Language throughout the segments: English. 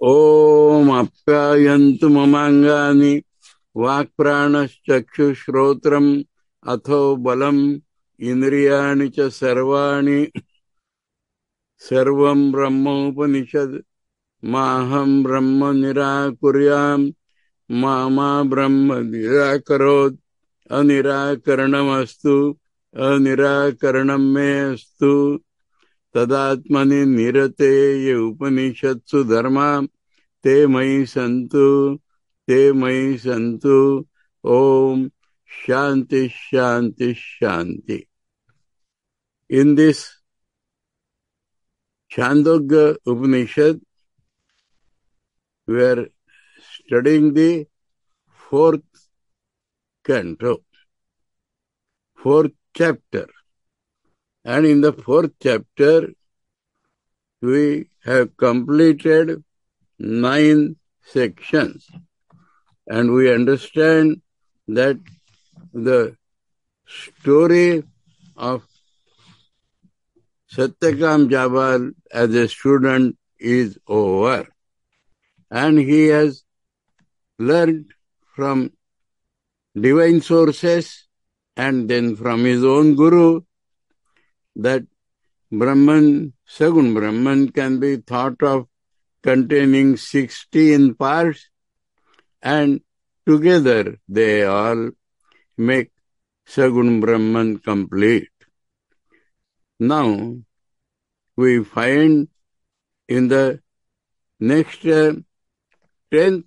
ओम आप्यायन्तु ममांगानि वाक्प्राणश्चक्षुश्रोत्रम् अथो बलम् इन्द्रियाणि च सर्वाणि सर्वं ब्रह्मोपनिषद् माहं ब्रह्म निराकुर्याम् मा ब्रह्म निराकरोत् अनिराकरणमस्तु अनिराकरणं मे अस्तु तदात्मनि निरते ये उपनिषत्सु धर्मा ते मयि सन्तु ओम शांति शांति शांति. In this Chandogya Upanishad, we are studying the fourth canto, fourth chapter. And in the fourth chapter, we have completed 9 sections. And we understand that the story of Satyakam Jabal as a student is over. And he has learned from divine sources and then from his own guru that Brahman, Sagun Brahman can be thought of containing 16 parts, and together they all make Sagun Brahman complete. Now, we find in the next 10th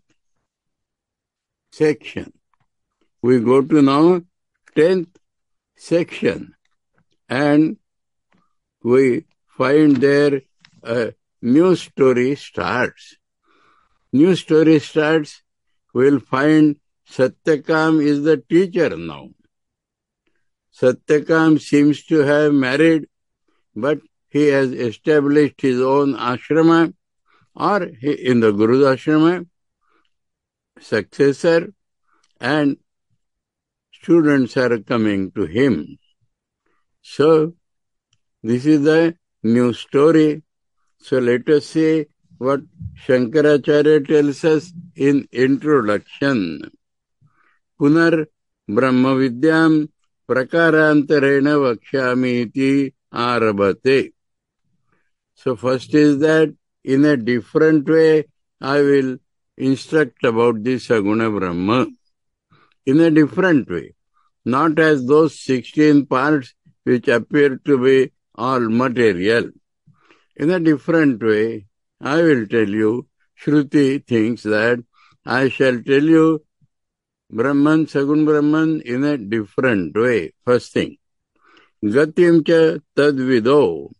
section. We go to now 10th section, and we find there a new story starts. New story starts, we'll find Satyakam is the teacher now. Satyakam seems to have married, but he has established his own ashrama, or in the Guru's ashrama, successor, and students are coming to him. So, this is the new story. So, let us see what Shankaracharya tells us in introduction. Punar Brahma Vidyam Prakarantarena Vakshami iti Arabhate. So, first is that in a different way, I will instruct about the Saguna Brahma. In a different way. Not as those 16 parts which appear to be all material. In a different way, I will tell you, Shruti thinks that I shall tell you Brahman, Sagun Brahman in a different way. First thing. Gatim cha tadvido.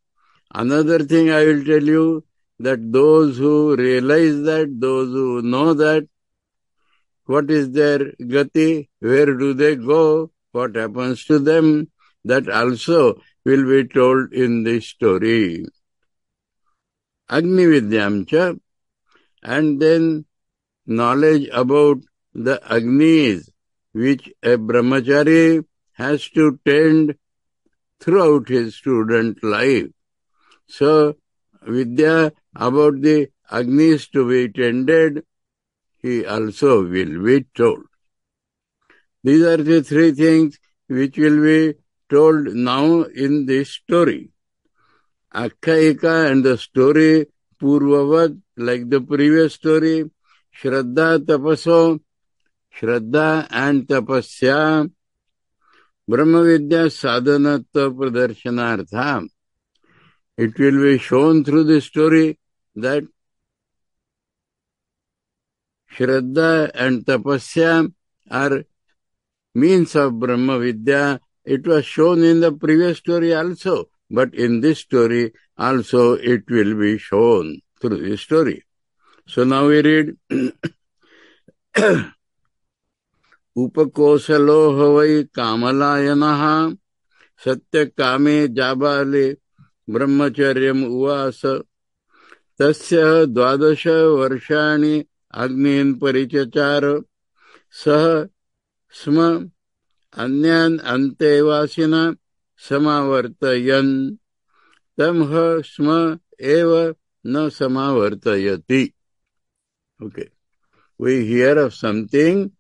Another thing I will tell you, that those who realize that, those who know that, what is their gati, where do they go, what happens to them, that also will be told in this story. Agni Vidyam cha, and then knowledge about the Agnis which a brahmachari has to tend throughout his student life. So, Vidya about the Agnis to be tended, he also will be told. These are the 3 things which will be told now in this story. Akhyaika and the story Purvavad, like the previous story, Shraddha Tapaso, Shraddha and Tapasya, Brahma Vidya Sadhanatva Pradarshanartha. It will be shown through the story that Shraddha and Tapasya are means of Brahma Vidya. It was shown in the previous story also, but in this story also it will be shown through this story. So now we read Upakosalo havai kamalayanaha satyakame jabale brahmacharyam uvasa tasya dvadasha varshani agnin parichachara sah sma अन्यान अंतेवासिना समावर्तयन तमह स्म एव न समावर्तयति. Okay. We hear of something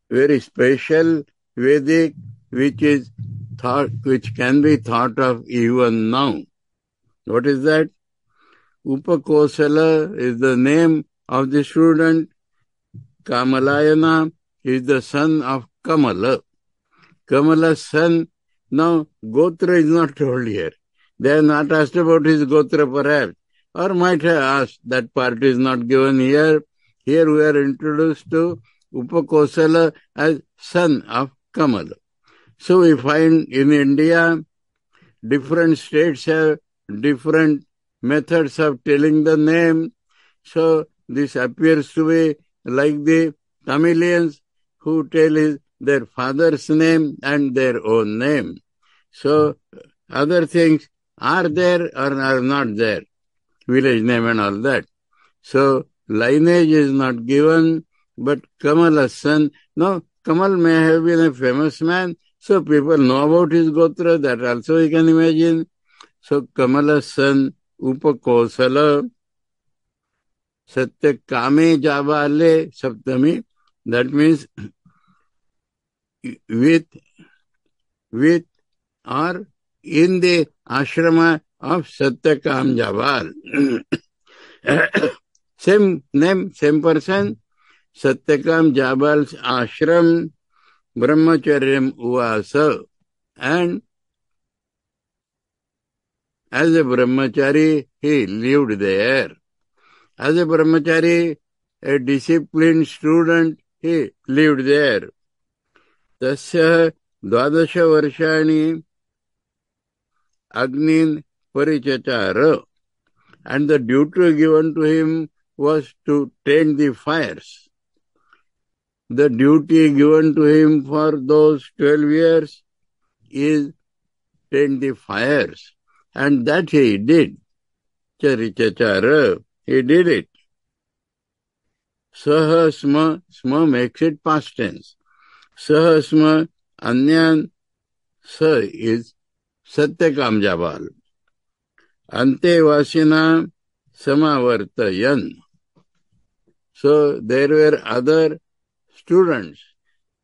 very special, Vedic, which can be thought of even now. What is that? Upakosala is the name of the student. Kamalayana is the son of Kamala. Kamala's son. Now, Gotra is not told here. They have not asked about his Gotra perhaps, or might have asked. That part is not given here. Here we are introduced to Upakosala as son of Kamala. So we find in India, different states have different methods of telling the name. So this appears to be like the Tamilians who tell their father's name and their own name. So other things are there or are not there, village name and all that. So lineage is not given, but Kamala's son. Now Kamal may have been a famous man, so people know about his Gotra, that also you can imagine. So Kamala's son Upakosala, Satya Kame Jabale Saptami, that means with or in the ashrama of Satyakam Jabal. Same name, same person. Satyakam Jabal's ashram, Brahmacharyam Uvasa. And as a Brahmachari, he lived there. As a Brahmachari, a disciplined student, he lived there. Tasya Dwadasha Varshani Agnin Parichachara. And the duty given to him was to tend the fires. The duty given to him for those 12 years is tend the fires. And that he did. Charichachara, he did it. Saha sma makes it past tense. Saha sma anyan sa is Satyakam Jabal. Ante vasina samavartayan. So there were other students.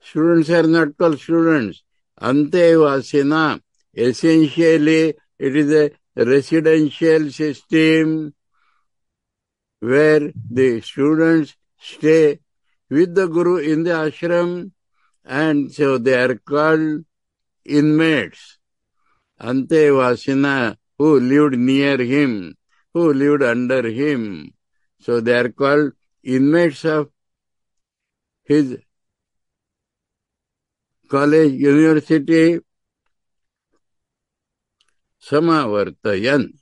Students are not called students. Ante vasina. Essentially, it is a residential system where the students stay with the Guru in the ashram, and so they are called inmates. Ante vasina, who lived near him, who lived under him. So they are called inmates of his college, university. Samavartayan.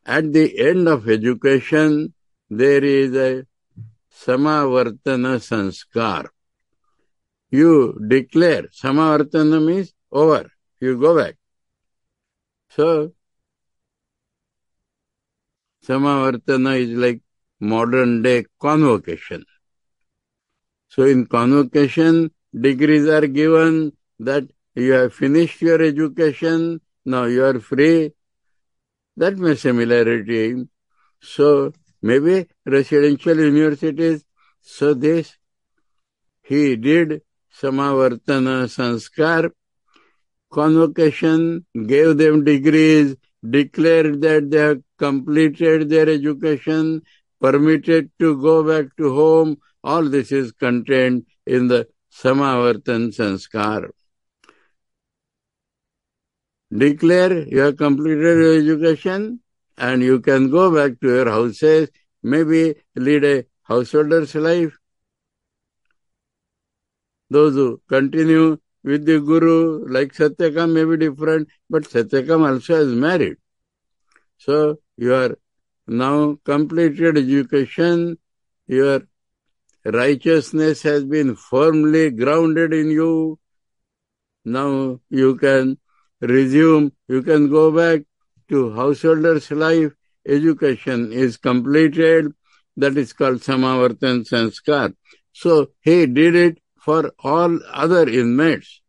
At the end of education, there is a Samavartana Sanskar. You declare, Samavartana means over, you go back. So, Samavartana is like modern day convocation. So in convocation, degrees are given that you have finished your education, now you are free. That may similarity. So maybe residential universities. So this, he did Samavartana Sanskar, convocation, gave them degrees, declared that they have completed their education, permitted to go back to home. All this is contained in the Samavartana Sanskar. Declare you have completed your education and you can go back to your houses, maybe lead a householder's life. Those who continue with the Guru, like Satyakam, may be different, but Satyakam also is married. So you are now completed education, your righteousness has been firmly grounded in you. Now you can resume, you can go back to householder's life. Education is completed. That is called Samavartana Sanskar. So he did it for all other inmates.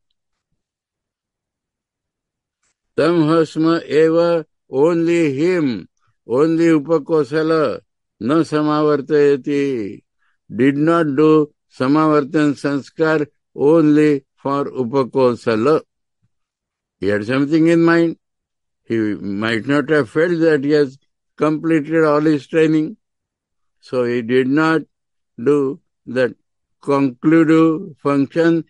Tamhasma eva, only him, only Upakosala, na samavartayati, did not do samavartan sanskar only for upakosala. He had something in mind. He might not have felt that he has completed all his training. So he did not do that conclusive function,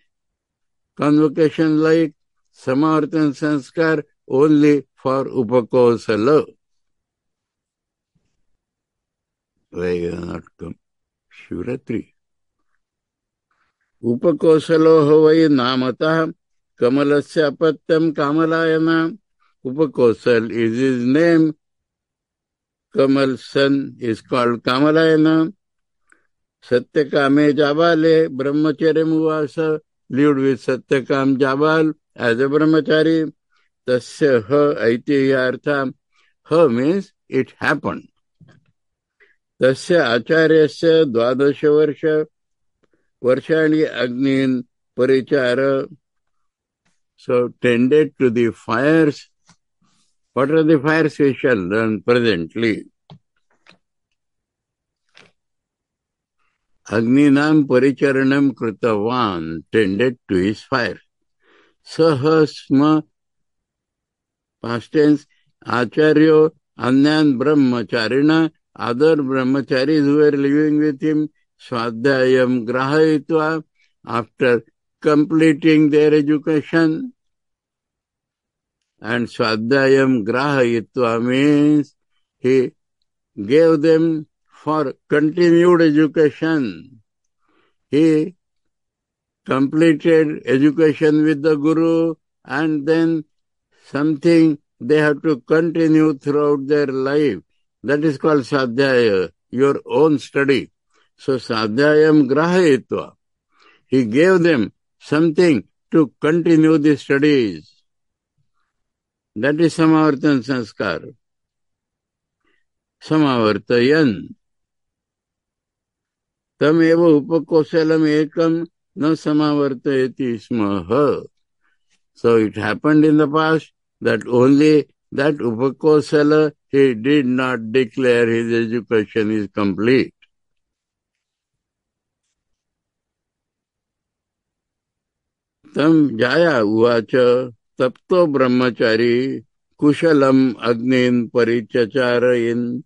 convocation like Samavartan Sanskar only for Upakosala. Why you have not come? Shivratri. Upakosalo vai namata Kamalasya apatyam Kamalayana. Upakosal is his name. Kamal's son is called Kamalayana. Satyakame Jabale, Brahmacharya Muvasa, lived with Satyakam Jabal as a Brahmachari. Tasya ha aitiyartha. Ha means it happened. Tasya acharyasya dvadasha varshani agnin parichara. So tended to the fires. What are the fires we shall learn presently? Agninam paricharanam kritavan, tended to his fire. Sahasma, past tense, acharyo anyan brahmacharina, other brahmacharis who were living with him, swadhyayam grahayitva, after completing their education. And swadhyayam grahayitva means he gave them for continued education. He completed education with the Guru and then something they have to continue throughout their life. That is called sadhyaya, your own study. So sadhyayam grahayitva. He gave them something to continue the studies. That is samavartan sanskar. Samavartayan. Tam eva upakosalam ekam na samavartayati smaha. So it happened in the past that only that upakosala he did not declare his education is complete. Tam jaya uvacha tapto brahmachari kushalam agnin parichacharayin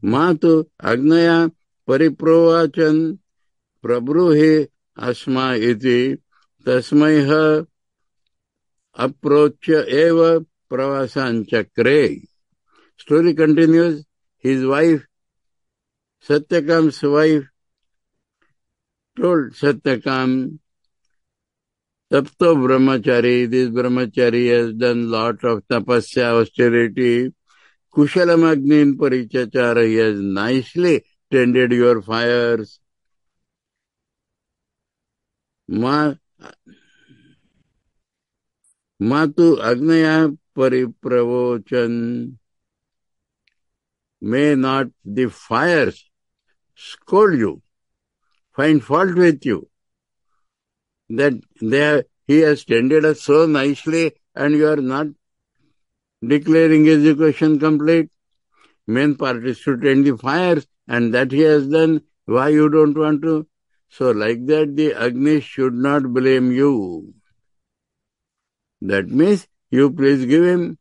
matu agnaya pariprovachan prabruhi asma iti tasmaiha approachya eva pravasan chakre. Story continues. His wife, Satyakam's wife, told Satyakam, Tapto brahmachari, this brahmachari has done lot of tapasya, austerity. Kushalam agnin parichachara, he has nicely tended your fires. Matu agnaya paripravochan, may not the fires scold you, find fault with you, that he has tended us so nicely and you are not declaring education complete. Main part is to tend the fires, and that he has done. Why you don't want to? So like that the Agni should not blame you. That means you please give him.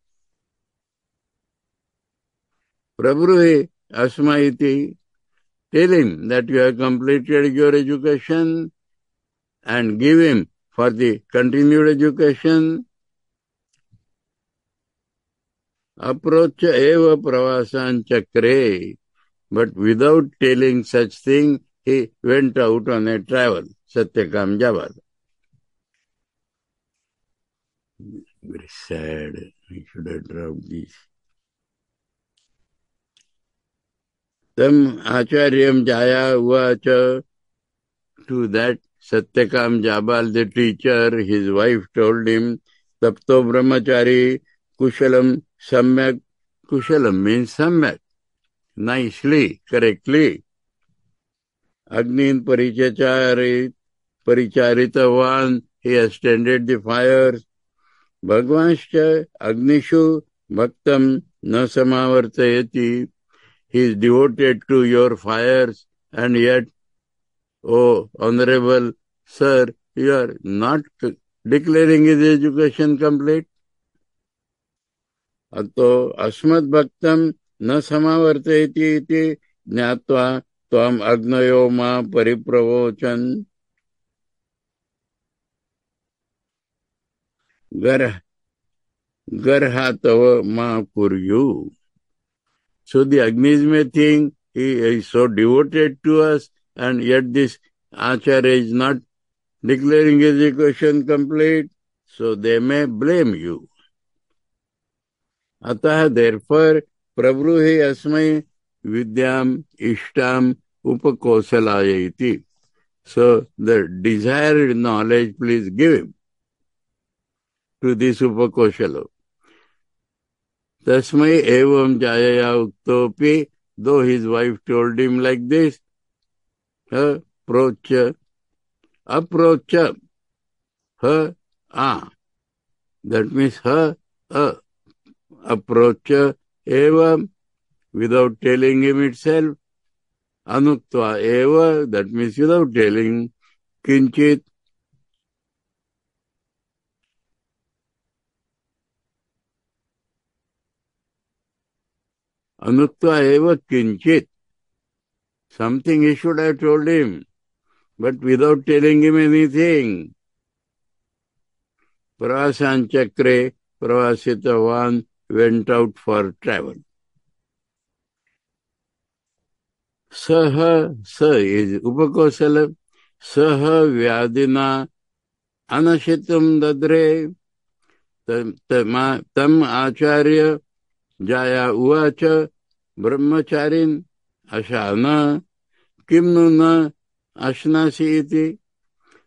Prabhuhi asmaiti, tell him that you have completed your education and give him for the continued education. Approach eva pravasan chakre. But without telling such thing, he went out on a travel. Satyakam Jabal. Very sad. I should have dropped this. Tam acharyam jaya uvacha. To that Satyakam Jabal, the teacher, his wife told him, Tapto brahmachari kushalam samyak. Kushalam means samyak. Nicely, correctly. Agnin paricharitavan, he has tended the fires. Bhagavanscha agnishu bhaktam na samavartayati. he is devoted to your fires, and yet, oh, honorable sir, you are not declaring his education complete. अतो अस्मद्भक्तं न समावर्तयति इति ज्ञात्वा त्वम् अग्नयो मा परिप्रवोचन् गर्हा तव मा कुर्यु. So the Agnis may think he is so devoted to us, and yet this Acharya is not declaring his education complete, so they may blame you. अतः therefore प्रब्रूहि अस्मै विद्याम इष्टाम उपकौशलाय इति. So the desired knowledge, please give him to this upakoshala. Tasmai evam jayaya uktopi, though his wife told him like this, approach, her, that means her, approach, evam, without telling him itself, anuktva eva, that means without telling, kinchit, anuktva eva kinchit, something he should have told him, but without telling him anything. Pravasan chakre, pravasitavan went out for travel. Saha, is upakosala, saha vyadina anashitam dadre, tam acharya jaya uvacha brahmacharin ashana kimnu na ashnasi iti.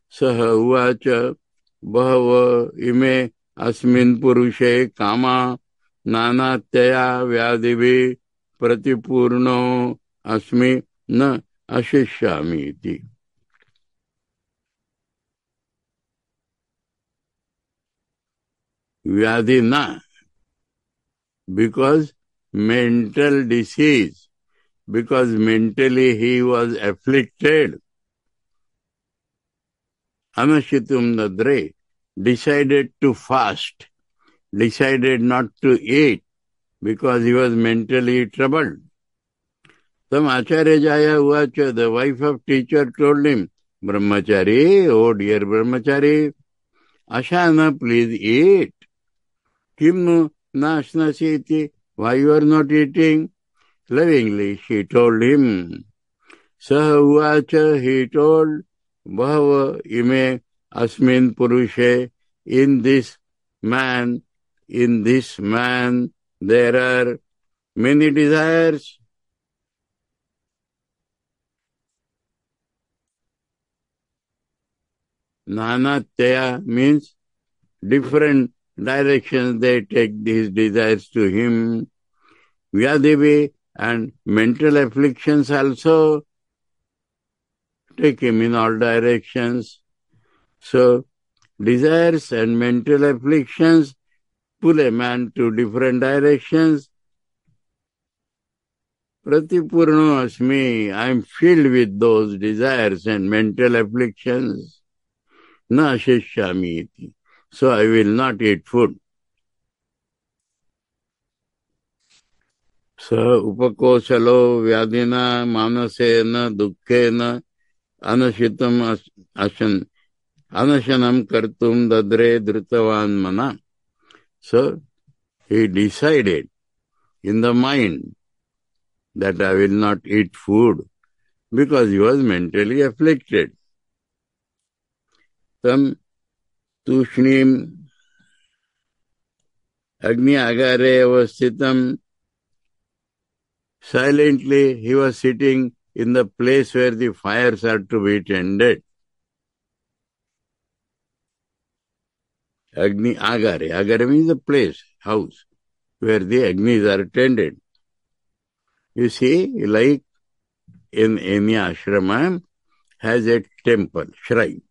Saha uvacha bahava ime asmin purushe kama nanatyaya vyadivi pratipurno asmi na ashishyami iti. Vyadina, because mental disease, because mentally he was afflicted. Anashitum nadre, decided to fast, decided not to eat, because he was mentally troubled. Tam Acharya Jaya Uvacha, the wife of teacher, told him, Brahmachari, oh dear Brahmachari, Ashana, please eat. Kimnu nashnasi iti, why you are not eating? Lovingly she told him. Saha uvacha, he told, Bhava ime asmin purushe, in this man, there are many desires. Nanatyaya means different directions they take these desires to him. Vyadivi and mental afflictions also take him in all directions. So, desires and mental afflictions pull a man to different directions. Pratipurno asmi, I am filled with those desires and mental afflictions. Na ashishyami iti. So I will not eat food. Sa upakosalo vyadina manasena dukkhena anashitam anashanam kartum dadre drutavan mana. So he decided in the mind that I will not eat food because he was mentally afflicted. Tam tushnim agni agare avasthitam. Silently he was sitting in the place where the fires are to be tended. Agni agare. Agare means the place, house, where the agnis are tended. You see, like in any ashrama has a temple, shrine.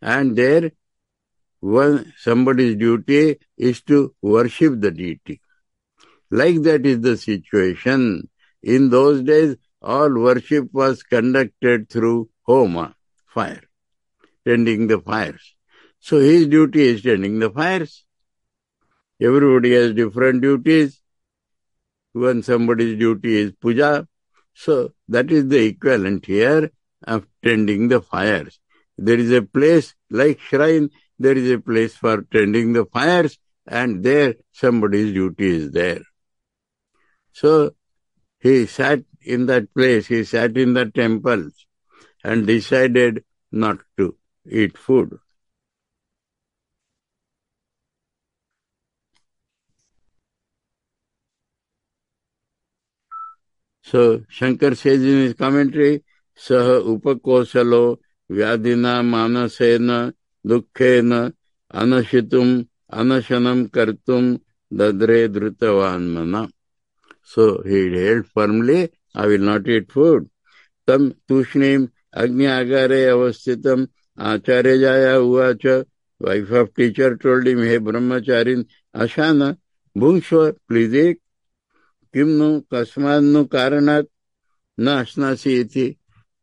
And there somebody's duty is to worship the deity. Like that is the situation. In those days, all worship was conducted through homa, fire, tending the fires. So his duty is tending the fires. Everybody has different duties. When somebody's duty is puja, so that is the equivalent here of tending the fires. There is a place like shrine, there is a place for tending the fires, and there somebody's duty is there. So he sat in that place, he sat in the temple and decided not to eat food. So Shankar says in his commentary, Saha upakosalo vyadina manasena dukkhena anashitum anashanam kartum dadre drutavanmana. So he held firmly, I will not eat food. Tam tushnim agni agare avasthitam acharya jaya uvacha. Wife of teacher told him, hey brahmacharin ashana, bhungshva, please eat. Kimnu kasmadnu karanat na asnasi iti.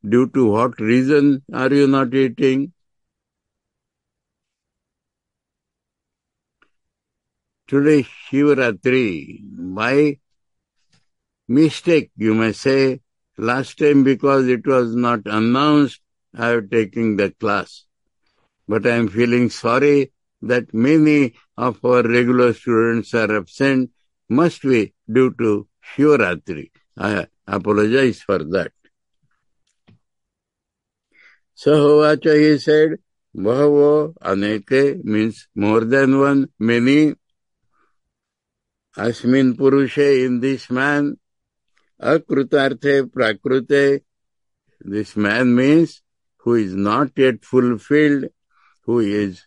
Due to what reason are you not eating? Today Shivaratri. By mistake, you may say, last time because it was not announced, I have taken the class. But I am feeling sorry that many of our regular students are absent, must be due to Shivaratri. I apologize for that. Sahovacha, he said, Bahavo Aneke means more than one, many. Asmin Purushe, in this man, Akrutarthe Prakrute, this man means who is not yet fulfilled, who is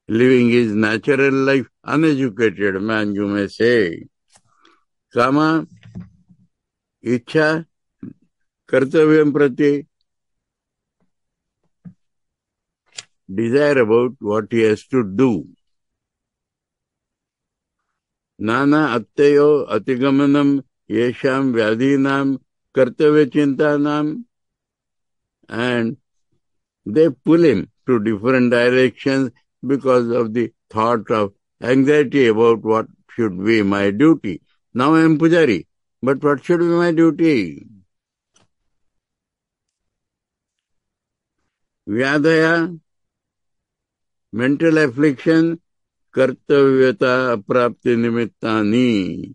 living his natural life, uneducated man, you may say. Kama, Ichha, Kartavyam Prati, desire about what he has to do. Nana Attayo Atigamanam Yesham Vyadhinam Kartavya Chintanam, and they pull him to different directions because of the thought of anxiety about what should be my duty. Now I am Pujari, but what should be my duty? Vyadaya, mental affliction, kartavyata aprapti nimittani.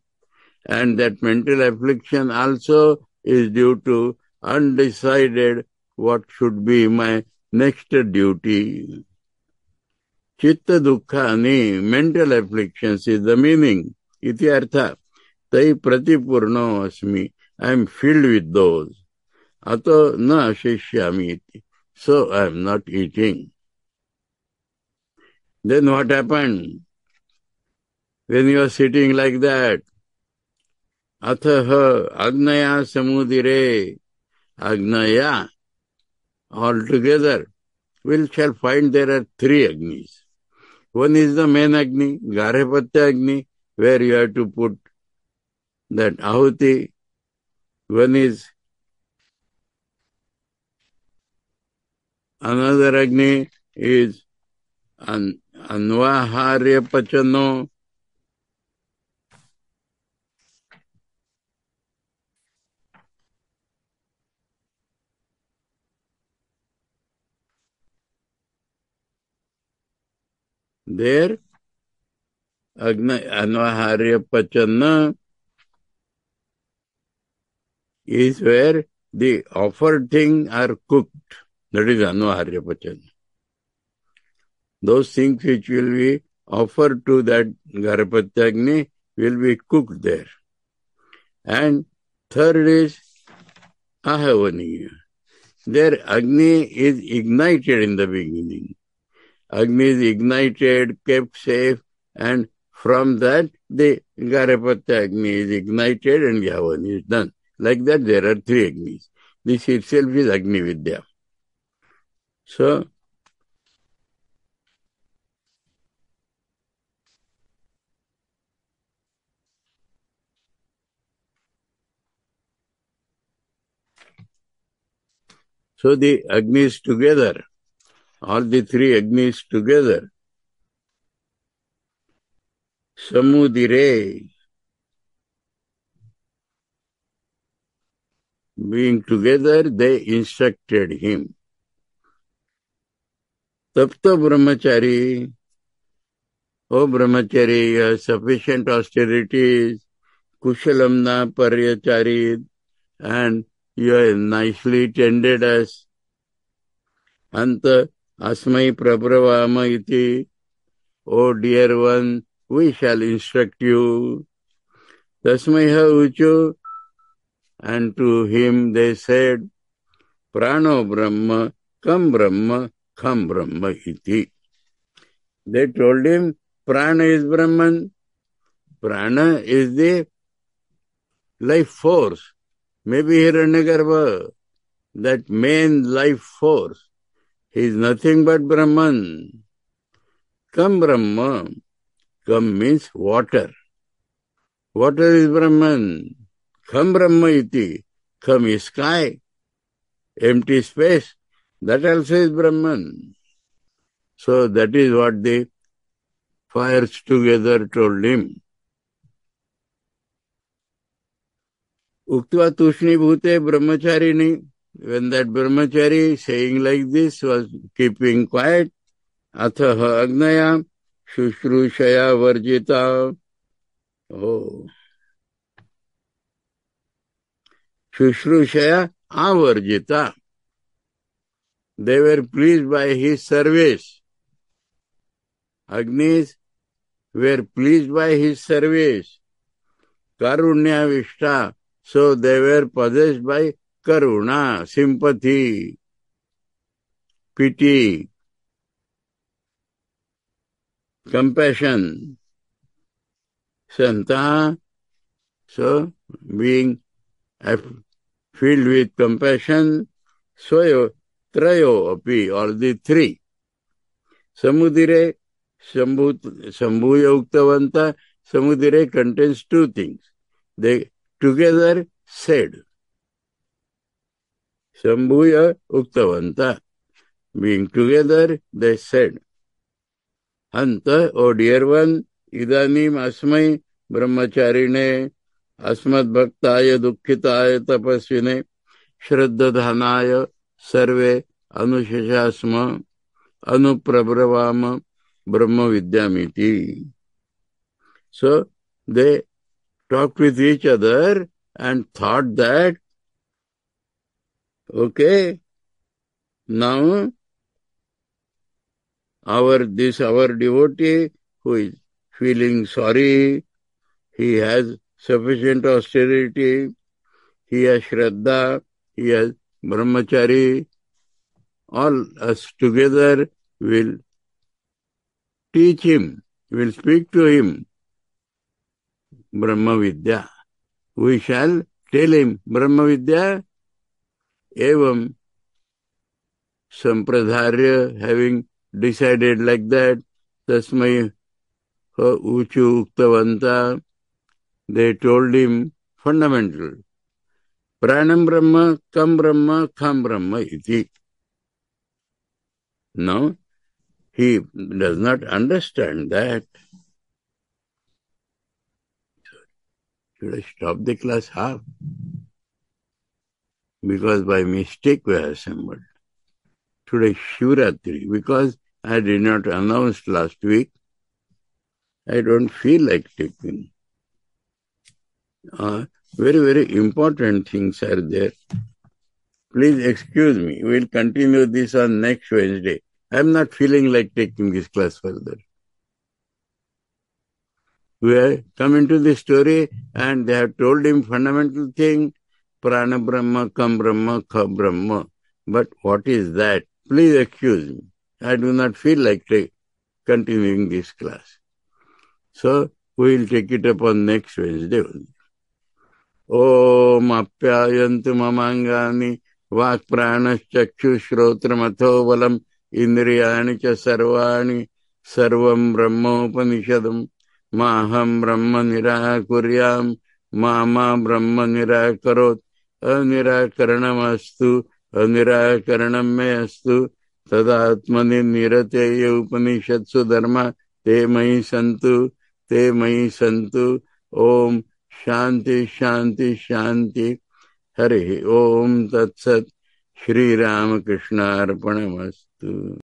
And that mental affliction also is due to undecided what should be my next duty. Chitta dukkhani, mental afflictions is the meaning. Iti artha. Tai pratipurno asmi. I am filled with those. Ato na ashishyami iti. So I am not eating. Then what happened? When you are sitting like that, Atha Agnaya Samudire, Agnaya, altogether, we shall find there are three Agnis. One is the main Agni, Garhapatya Agni, where you have to put that Ahuti. One is another Agni is Anvaharya Pachano. There, Anvaharya Pachana is where the offered things are cooked. That is Anvaharya Pachana. Those things which will be offered to that Garhapatya Agni will be cooked there. And third is Ahavaniya. There Agni is ignited in the beginning. Agni is ignited, kept safe, and from that the Garhapatya Agni is ignited and Yavan is done. Like that there are three Agnis. This itself is Agni Vidya. So, So the Agnis together, all the three Agnis together, Samudire, being together, they instructed him. Tapta Brahmachari, O Brahmachari, sufficient austerities, Kushalam na Paryacharid, and you have nicely tended us. Anta Asmai Prabhavama iti, O dear one, we shall instruct you. Tasmaiha Uchu, and to him they said, Prano Brahma, Kam Brahma, Kham Brahma iti. They told him, Prana is Brahman. Prana is the life force. Maybe Hiranyagarbha, that main life force. He is nothing but Brahman. Kam Brahma. Kam means water. Water is Brahman. Kham Brahma iti. Kham is sky. Empty space. That also is Brahman. So that is what the fires together told him. Uktva Tushni Bhute Brahmacharini. When that Brahmachari saying like this was keeping quiet, Athaha Agnaya Shushrushaya Varjita. Oh. Shushrushaya Avarjita. They were pleased by his service. Agnis were pleased by his service. Karunya Vishta. So they were possessed by Karuna, sympathy, pity, compassion. Santa, so being filled with compassion, Swayo, Trayo api, or the three. Samudire, Sambhuya Uktavanta, Samudire contains two things. They together said. Sambhuya Uktavanta. Being together, they said. Anta, O dear one, Idanim Asmai Brahmacharine, Asmad Bhaktaya Dukkhitaya Tapasvine, Shraddadhanaya Sarve Anushashasma Anuprabhavama Brahma Vidyamiti. So they talked with each other and thought that, okay, now our devotee who is feeling sorry, he has sufficient austerity, he has Shraddha, he has Brahmachari, all us together will teach him, will speak to him Brahma Vidya. We shall tell him Brahma Vidya, evam Sampradharya, having decided like that, Tasmai Uchu Uktavanta, they told him fundamental. Pranam Brahma, Kam Brahma, Kham Brahma iti. Now, he does not understand that. Should I stop the class half? Because by mistake we are assembled. Today Shivratri, because I did not announce last week, I don't feel like taking. Very, very important things are there. Please excuse me. We'll continue this on next Wednesday. I'm not feeling like taking this class further. We have come into the story and they have told him fundamental thing, Prana Brahma, Kam Brahma, Kha Brahma. But what is that? Please excuse me. I do not feel like continuing this class. So, we will take it up on next Wednesday only. Om apyayantu mamangani vak pranas chakshu shrotramatho valam indriyani cha sarvani sarvam brahmopanishadam maham brahma nirakuryam mama brahma nirakarot anirakaranamastu अनिराकरणं मे अस्तु तदात्मनि निरतेय उपनिषत्सु धर्मा ते मयि सन्तु ओम शांति शांति शांति। हरि ओम तत्सत्। श्री रामकृष्णार्पणमस्तु।